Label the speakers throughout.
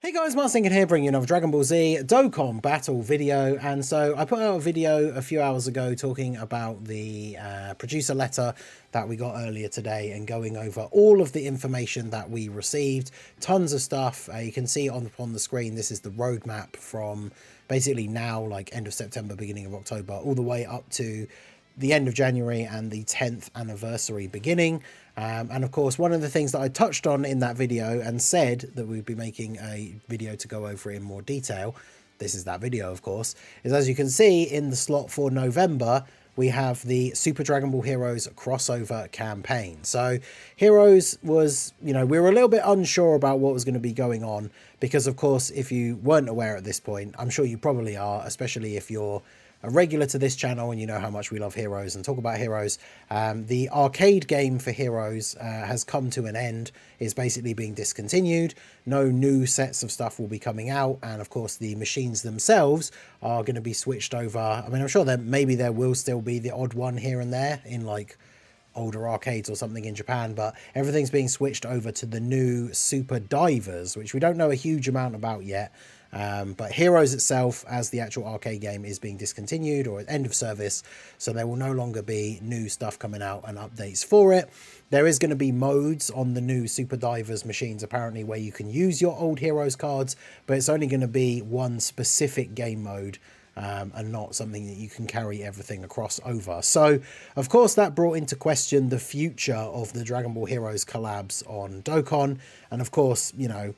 Speaker 1: Hey guys, Marcinkin here, bringing you another Dragon Ball Z Dokkan battle video. And so I put out a video a few hours ago talking about the producer letter that we got earlier today and going over all of the information that we received. Tons of stuff. You can see on the screen, this is the roadmap from basically now, like end of September, beginning of October, all the way up to the end of January and the 10th anniversary beginning. And of course, one of the things that I touched on in that video and said that we'd be making a video to go over it in more detail, this is that video of course, is as you can see in the slot for November, we have the Super Dragon Ball Heroes crossover campaign. So Heroes was, we were a little bit unsure about what was going to be going on because of course, if you weren't aware at this point, I'm sure you probably are, especially if you're a regular to this channel and you know how much we love Heroes and talk about Heroes. The arcade game for Heroes has come to an end, is basically being discontinued. No new sets of stuff will be coming out, and of course the machines themselves are going to be switched over. I mean, I'm sure that maybe there will still be the odd one here and there in like older arcades or something in Japan, but everything's being switched over to the new Super Divers, which we don't know a huge amount about yet. But Heroes itself, as the actual arcade game, is being discontinued or at end of service, so there will no longer be new stuff coming out and updates for it. There is going to be modes on the new Super Divers machines, apparently, where you can use your old Heroes cards, but it's only going to be one specific game mode, and not something that you can carry everything across over. So, of course, that brought into question the future of the Dragon Ball Heroes collabs on Dokkan. And of course,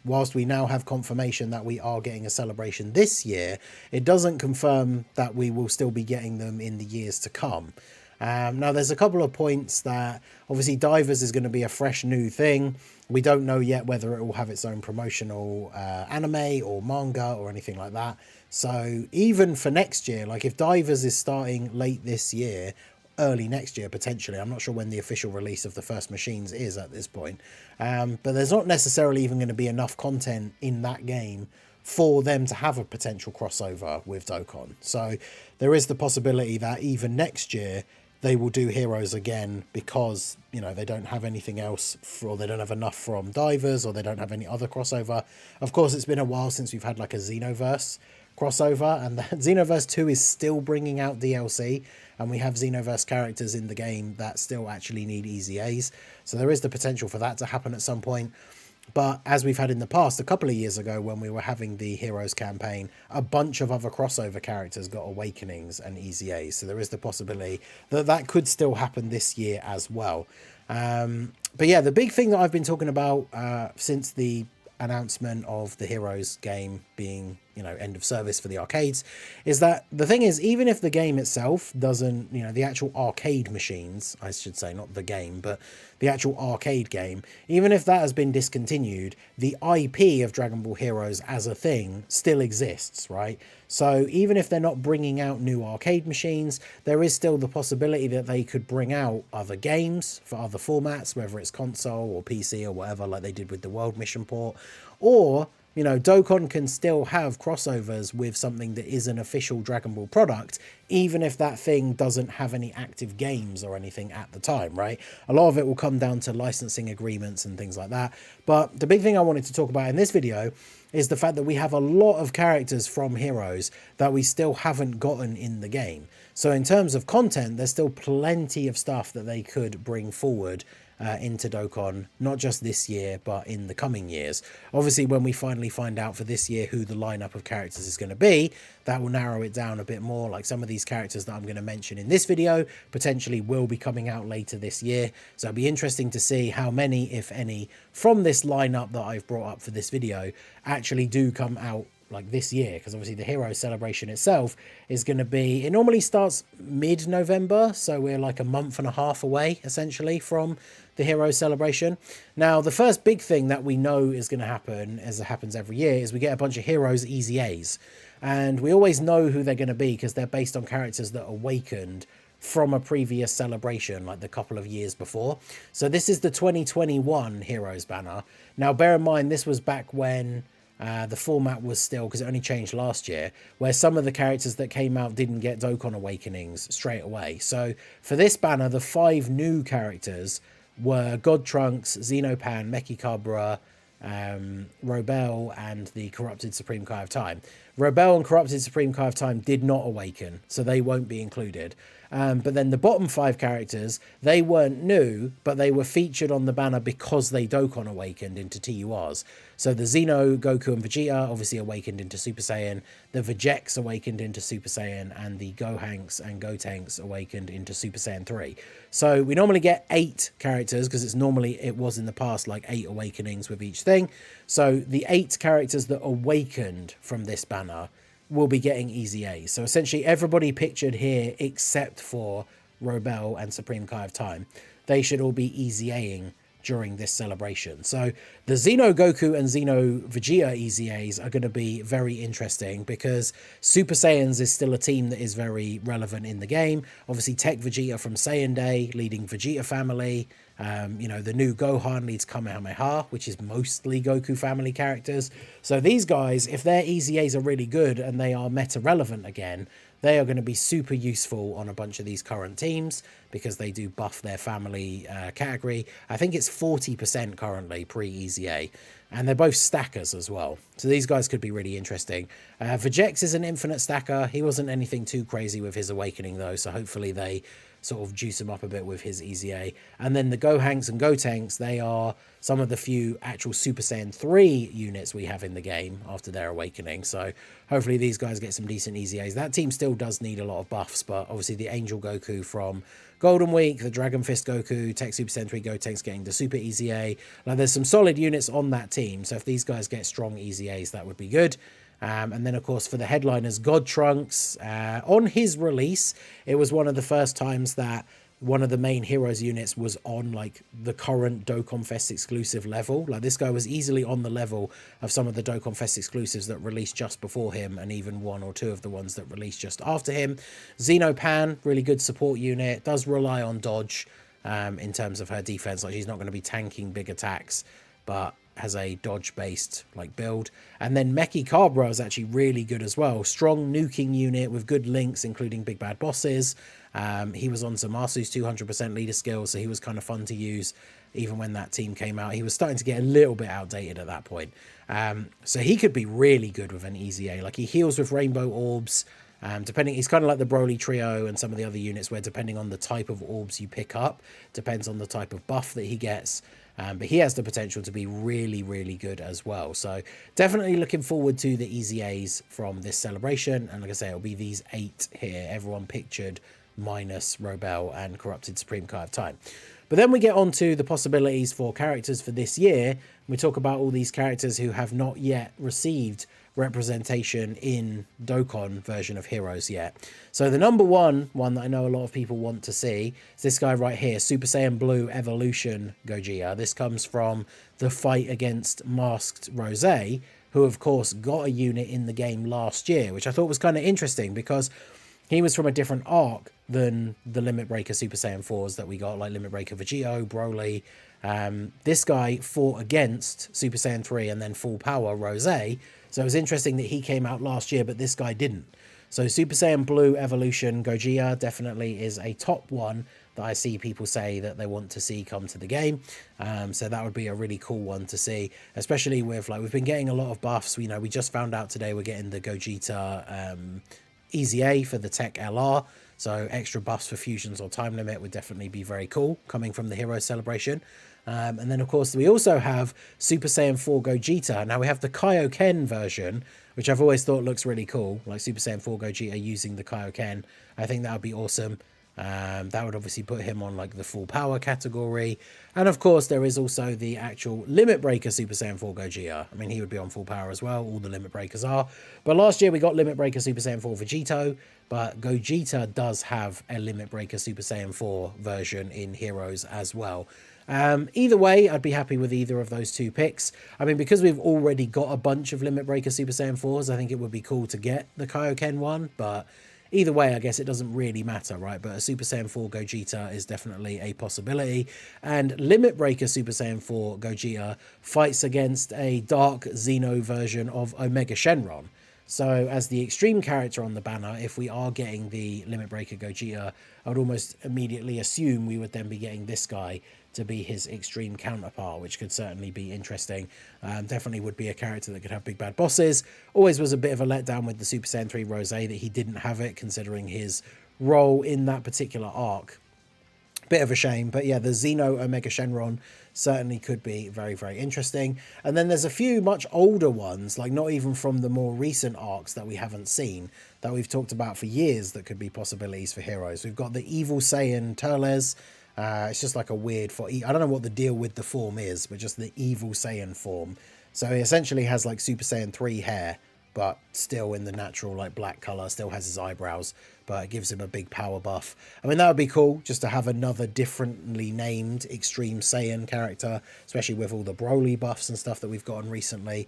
Speaker 1: whilst we now have confirmation that we are getting a celebration this year, it doesn't confirm that we will still be getting them in the years to come. Now, there's a couple of points that obviously Divers is going to be a fresh new thing. We don't know yet whether it will have its own promotional anime or manga or anything like that. So even for next year, like if Divers is starting late this year, early next year potentially, I'm not sure when the official release of the first machines is at this point, but there's not necessarily even going to be enough content in that game for them to have a potential crossover with Dokkan. So there is the possibility that even next year they will do Heroes again because, they don't have anything else, or they don't have enough from Divers, or they don't have any other crossover. Of course, it's been a while since we've had like a Xenoverse crossover, and the Xenoverse 2 is still bringing out DLC, and we have Xenoverse characters in the game that still actually need EZAs. So there is the potential for that to happen at some point. But as we've had in the past, a couple of years ago when we were having the Heroes campaign, a bunch of other crossover characters got Awakenings and EZAs. So there is the possibility that that could still happen this year as well. But yeah, the big thing that I've been talking about since the announcement of the Heroes game being, end of service for the arcades, is that the thing is, even if the game itself doesn't, the actual arcade machines, I should say, not the game, but the actual arcade game, even if that has been discontinued, the IP of Dragon Ball Heroes as a thing still exists, right? So even if they're not bringing out new arcade machines, there is still the possibility that they could bring out other games for other formats, whether it's console or PC or whatever, like they did with the World Mission port, or Dokkan can still have crossovers with something that is an official Dragon Ball product, even if that thing doesn't have any active games or anything at the time, right? A lot of it will come down to licensing agreements and things like that. But the big thing I wanted to talk about in this video is the fact that we have a lot of characters from Heroes that we still haven't gotten in the game. So in terms of content, there's still plenty of stuff that they could bring forward into Dokkan, not just this year, but in the coming years. Obviously, when we finally find out for this year who the lineup of characters is going to be, that will narrow it down a bit more. Like some of these characters that I'm going to mention in this video potentially will be coming out later this year. So it'll be interesting to see how many, if any, from this lineup that I've brought up for this video actually do come out like this year, because obviously the Hero celebration itself is going to be, it normally starts mid-November, so we're like a month and a half away essentially from the Hero celebration. Now the first big thing that we know is going to happen, as it happens every year, is we get a bunch of Heroes EZAs, and we always know who they're going to be because they're based on characters that awakened from a previous celebration, like the couple of years before. So this is the 2021 Heroes banner. Now bear in mind, this was back when the format was still, because it only changed last year, where some of the characters that came out didn't get Dokkan Awakenings straight away. So for this banner, the 5 new characters were God Trunks, Xenopan, Mechikabra, Robel and the Corrupted Supreme Kai of Time. Robel and Corrupted Supreme Kai of Time did not awaken, so they won't be included. But then the bottom 5 characters, they weren't new, but they were featured on the banner because they Dokkan awakened into TURs. So the Xeno, Goku, and Vegeta obviously awakened into Super Saiyan. The Vegeks awakened into Super Saiyan, and the Gohanks and Gotenks awakened into Super Saiyan 3. So we normally get 8 characters because it was in the past like 8 awakenings with each thing. So the 8 characters that awakened from this banner will be getting easy A's. So essentially everybody pictured here except for Robel and Supreme Kai of Time, they should all be easy A'ing during this celebration. So the Xeno Goku and Xeno Vegeta easy A's are going to be very interesting because Super Saiyans is still a team that is very relevant in the game. Obviously Tech Vegeta from Saiyan Day leading Vegeta family. The new Gohan leads Kamehameha, which is mostly Goku family characters. So these guys, if their easy A's are really good and they are meta relevant again, they are going to be super useful on a bunch of these current teams because they do buff their family category. I think it's 40% currently pre-easy A, and they're both stackers as well. So these guys could be really interesting. Vegex is an infinite stacker. He wasn't anything too crazy with his awakening though, so hopefully they sort of juice him up a bit with his easy A. And then the Gohanks and Gotenks, they are some of the few actual Super Saiyan 3 units we have in the game after their awakening. So hopefully these guys get some decent easy A's. That team still does need a lot of buffs, but obviously the Angel Goku from Golden Week, the Dragon Fist Goku, Tech Super Saiyan 3 Gotenks getting the Super Easy A. Like there's some solid units on that team, so if these guys get strong Easy A's, that would be good. And then, of course, for the headliners, God Trunks, on his release, it was one of the first times that one of the main heroes units was on like the current Dokkan Fest exclusive level. Like this guy was easily on the level of some of the Dokkan Fest exclusives that released just before him, and even 1 or 2 of the ones that released just after him. Xenopan, really good support unit, does rely on dodge in terms of her defense. Like she's not going to be tanking big attacks, but has a dodge based like build. And then Meki Cabra is actually really good as well. Strong nuking unit with good links, including big bad bosses. He was on Zamasu's 200% leader skill, so he was kind of fun to use even when that team came out. He was starting to get a little bit outdated at that point. So he could be really good with an easy A. Like he heals with rainbow orbs. He's kind of like the Broly trio and some of the other units where depending on the type of orbs you pick up, depends on the type of buff that he gets. But he has the potential to be really, really good as well. So definitely looking forward to the easy A's from this celebration. And like I say, it'll be these 8 here, everyone pictured minus Robel and Corrupted Supreme Kai of Time. But then we get on to the possibilities for characters for this year. We talk about all these characters who have not yet received representation in Dokkan version of Heroes yet. So the number one that I know a lot of people want to see is this guy right here, Super Saiyan Blue Evolution Gogeta. This comes from the fight against Masked Rose, who of course got a unit in the game last year, which I thought was kind of interesting because he was from a different arc than the Limit Breaker Super Saiyan 4s that we got, like Limit Breaker Vegito, Broly. This guy fought against Super Saiyan 3 and then Full Power Rose. So it was interesting that he came out last year, but this guy didn't. So Super Saiyan Blue Evolution Gogeta definitely is a top one that I see people say that they want to see come to the game. So that would be a really cool one to see, especially with, like, we've been getting a lot of buffs. You know, we just found out today we're getting the Gogeta Easy A for the Tech LR. So extra buffs for fusions or time limit would definitely be very cool coming from the Hero Celebration. And then, of course, we also have Super Saiyan 4 Gogeta. Now, we have the Kaioken version, which I've always thought looks really cool, like Super Saiyan 4 Gogeta using the Kaioken. I think that would be awesome. That would obviously put him on, like, the full power category. And, of course, there is also the actual Limit Breaker Super Saiyan 4 Gogeta. I mean, he would be on full power as well. All the Limit Breakers are. But last year, we got Limit Breaker Super Saiyan 4 Vegito. But Gogeta does have a Limit Breaker Super Saiyan 4 version in Heroes as well. Either way, I'd be happy with either of those 2 picks. I mean, because we've already got a bunch of Limit Breaker Super Saiyan 4s, I think it would be cool to get the Kaioken one, but either way, I guess it doesn't really matter, right? But a Super Saiyan 4 Gogeta is definitely a possibility. And Limit Breaker Super Saiyan 4 Gogeta fights against a Dark Xeno version of Omega Shenron. So as the extreme character on the banner, if we are getting the Limit Breaker Gogeta, I would almost immediately assume we would then be getting this guy, to be his extreme counterpart, which could certainly be interesting. Definitely would be a character that could have big bad bosses. Always was a bit of a letdown with the Super Saiyan 3 Rose that he didn't have it, considering his role in that particular arc. Bit of a shame, but yeah, the Xeno Omega Shenron certainly could be very, very interesting. And then there's a few much older ones, like not even from the more recent arcs that we haven't seen, that we've talked about for years that could be possibilities for heroes. We've got the Evil Saiyan Turles. It's just like a weird I don't know what the deal with the form is, but just the Evil Saiyan form. So he essentially has like Super Saiyan 3 hair, but still in the natural like black color, still has his eyebrows, but it gives him a big power buff. I mean, that would be cool just to have another differently named Extreme Saiyan character, especially with all the Broly buffs and stuff that we've gotten recently.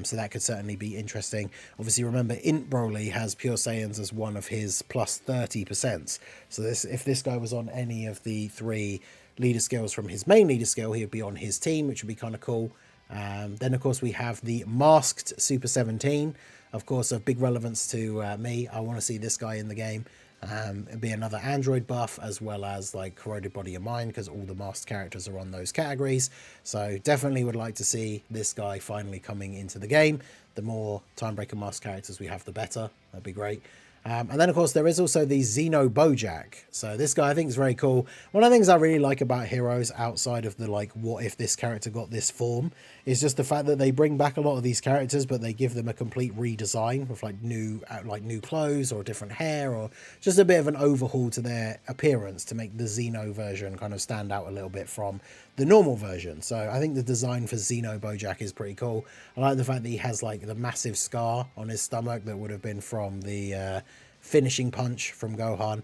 Speaker 1: So that could certainly be interesting. Obviously, remember, Int Broly has Pure Saiyans as one of his plus 30%. So if this guy was on any of the 3 leader skills from his main leader skill, he would be on his team, which would be kind of cool. Then, of course, we have the Masked Super 17. Of course, of big relevance to me. I want to see this guy in the game. It'd be another android buff, as well as like Corroded Body and Mind, because all the masked characters are on those categories. So definitely would like to see this guy finally coming into the game. The more Timebreaker masked characters we have, the better. That'd be great. And then, of course, there is also the Xeno Bojack. So this guy I think is very cool. One of the things I really like about Heroes, outside of the, like, what if this character got this form, is just the fact that they bring back a lot of these characters, but they give them a complete redesign with, like, new clothes or different hair, or just a bit of an overhaul to their appearance to make the Xeno version kind of stand out a little bit from the normal version. So I think the design for Xeno Bojack is pretty cool. I like the fact that he has, like, the massive scar on his stomach that would have been from the finishing punch from Gohan.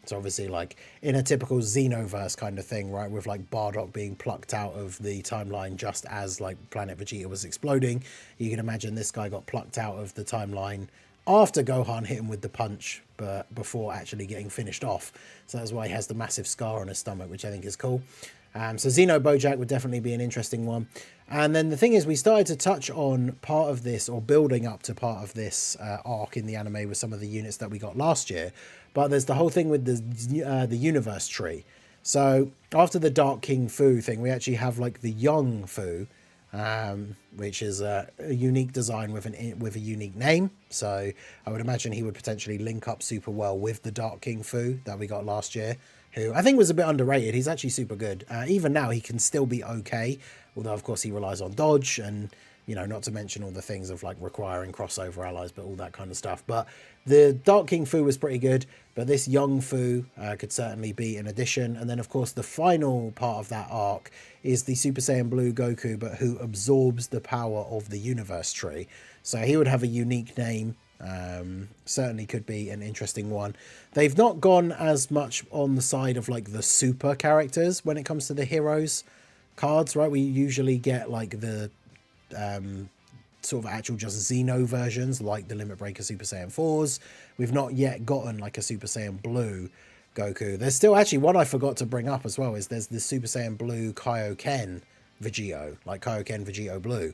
Speaker 1: So obviously, like, in a typical Xenoverse kind of thing, right, with like Bardock being plucked out of the timeline just as like Planet Vegeta was exploding, you can imagine this guy got plucked out of the timeline after Gohan hit him with the punch, but before actually getting finished off. So that's why he has the massive scar on his stomach, which I think is cool. So Xeno Bojack would definitely be an interesting one. And then the thing is, we started to touch on part of this, or building up to part of this arc in the anime with some of the units that we got last year. But there's the whole thing with the universe tree. So after the Dark King Fu thing, we actually have like the Young Fu, which is a unique design with a unique name. So I would imagine he would potentially link up super well with the Dark King Fu that we got last year, who I think was a bit underrated. He's actually super good. Even now, he can still be okay, although of course he relies on dodge and, you know, not to mention all the things of like requiring crossover allies, but all that kind of stuff. But the Dark King Fu was pretty good, but this Young Fu could certainly be an addition. And then of course the final part of that arc is the Super Saiyan Blue Goku, but who absorbs the power of the universe tree. So he would have a unique name. Certainly could be an interesting one. They've not gone as much on the side of like the super characters when it comes to the heroes cards, right? We usually get like the sort of actual just Xeno versions, like the Limit Breaker Super Saiyan 4s. We've not yet gotten like a Super Saiyan Blue Goku. There's still actually one I forgot to bring up as well, is there's the Super Saiyan Blue Kaioken Vegito, like Kaioken Vegito Blue,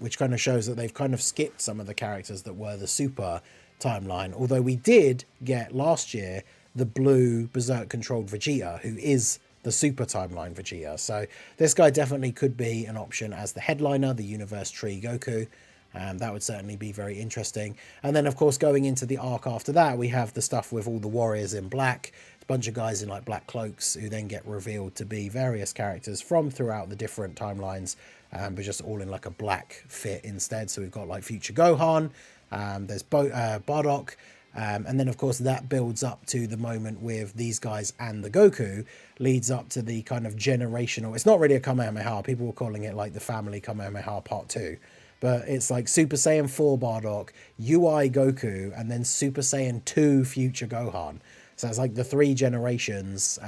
Speaker 1: which kind of shows that they've kind of skipped some of the characters that were the super timeline. Although we did get last year the blue Berserk controlled Vegeta, who is the super timeline Vegeta. So this guy definitely could be an option as the headliner, the universe tree Goku. That would certainly be very interesting. And then of course going into the arc after that, we have the stuff with all the warriors in black, a bunch of guys in like black cloaks who then get revealed to be various characters from throughout the different timelines, but just all in like a black fit instead. So we've got like future Gohan, there's Bardock, and then of course that builds up to the moment with these guys, and the Goku leads up to the kind of generational, it's not really a Kamehameha, people were calling it like the family Kamehameha part 2, but it's like Super Saiyan 4 Bardock, UI Goku, and then Super Saiyan 2 future Gohan. So it's like the 3 generations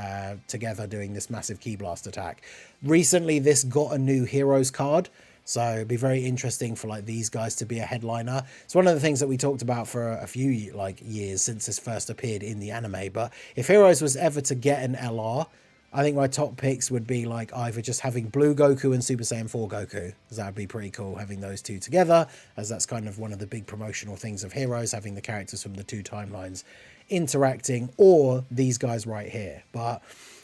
Speaker 1: together doing this massive Ki Blast attack. Recently this got a new Heroes card, so it'd be very interesting for like these guys to be a headliner. It's one of the things that we talked about for a few like years since this first appeared in the anime. But if Heroes was ever to get an LR, I think my top picks would be like either just having Blue Goku and Super Saiyan 4 Goku, because that would be pretty cool having those two together, as that's kind of one of the big promotional things of Heroes, having the characters from the 2 timelines interacting, or these guys right here. But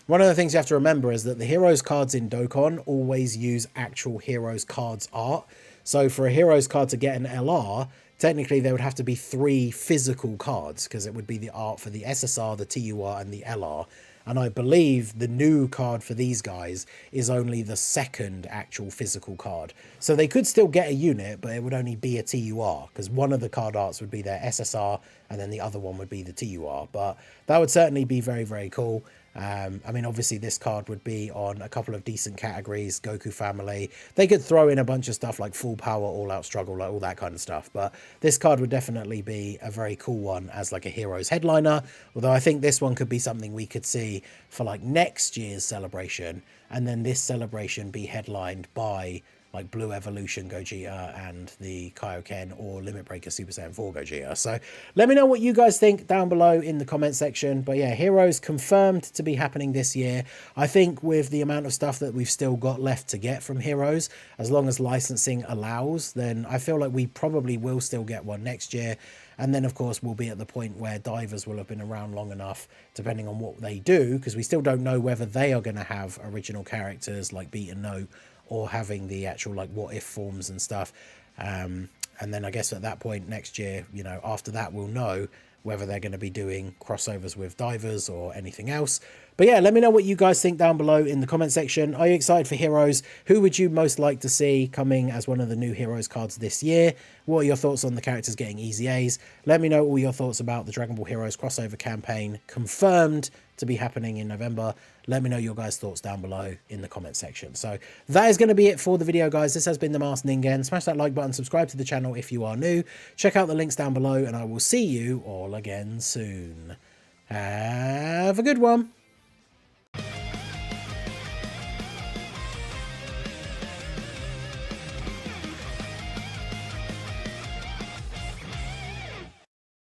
Speaker 1: One of the things you have to remember is that the Heroes cards in Dokkan always use actual Heroes cards art. So for a Heroes card to get an LR, technically there would have to be 3 physical cards, because it would be the art for the SSR, the TUR, and the LR. And I believe the new card for these guys is only the 2nd actual physical card. So they could still get a unit, but it would only be a TUR, because one of the card arts would be their SSR, and then the other one would be the TUR. But that would certainly be very, very cool. I mean, obviously this card would be on a couple of decent categories, Goku family. They could throw in a bunch of stuff like full power, all out struggle, like all that kind of stuff. But this card would definitely be a very cool one as like a Heroes headliner. Although I think this one could be something we could see for like next year's celebration. And then this celebration be headlined by like Blue Evolution Gogeta and the Kaioken or Limit Breaker Super Saiyan 4 Gogeta. So let me know what you guys think down below in the comment section. But yeah, Heroes confirmed to be happening this year. I think with the amount of stuff that we've still got left to get from Heroes, as long as licensing allows, then I feel like we probably will still get one next year. And then, of course, we'll be at the point where divers will have been around long enough, depending on what they do, because we still don't know whether they are going to have original characters like Beat and Note, or having the actual like what if forms and stuff. And then I guess at that point next year, you know, after that we'll know whether they're going to be doing crossovers with divers or anything else. But yeah, let me know what you guys think down below in the comment section. Are you excited for Heroes? Who would you most like to see coming as one of the new Heroes cards this year? What are your thoughts on the characters getting easy A's? Let me know all your thoughts about the Dragon Ball Heroes crossover campaign, confirmed to be happening in November. Let me know your guys' thoughts down below in the comment section. So that is going to be it for the video, guys. This has been the Masked Ningen. Smash that like button, subscribe to the channel if you are new. Check out the links down below, and I will see you all again soon. Have a good one.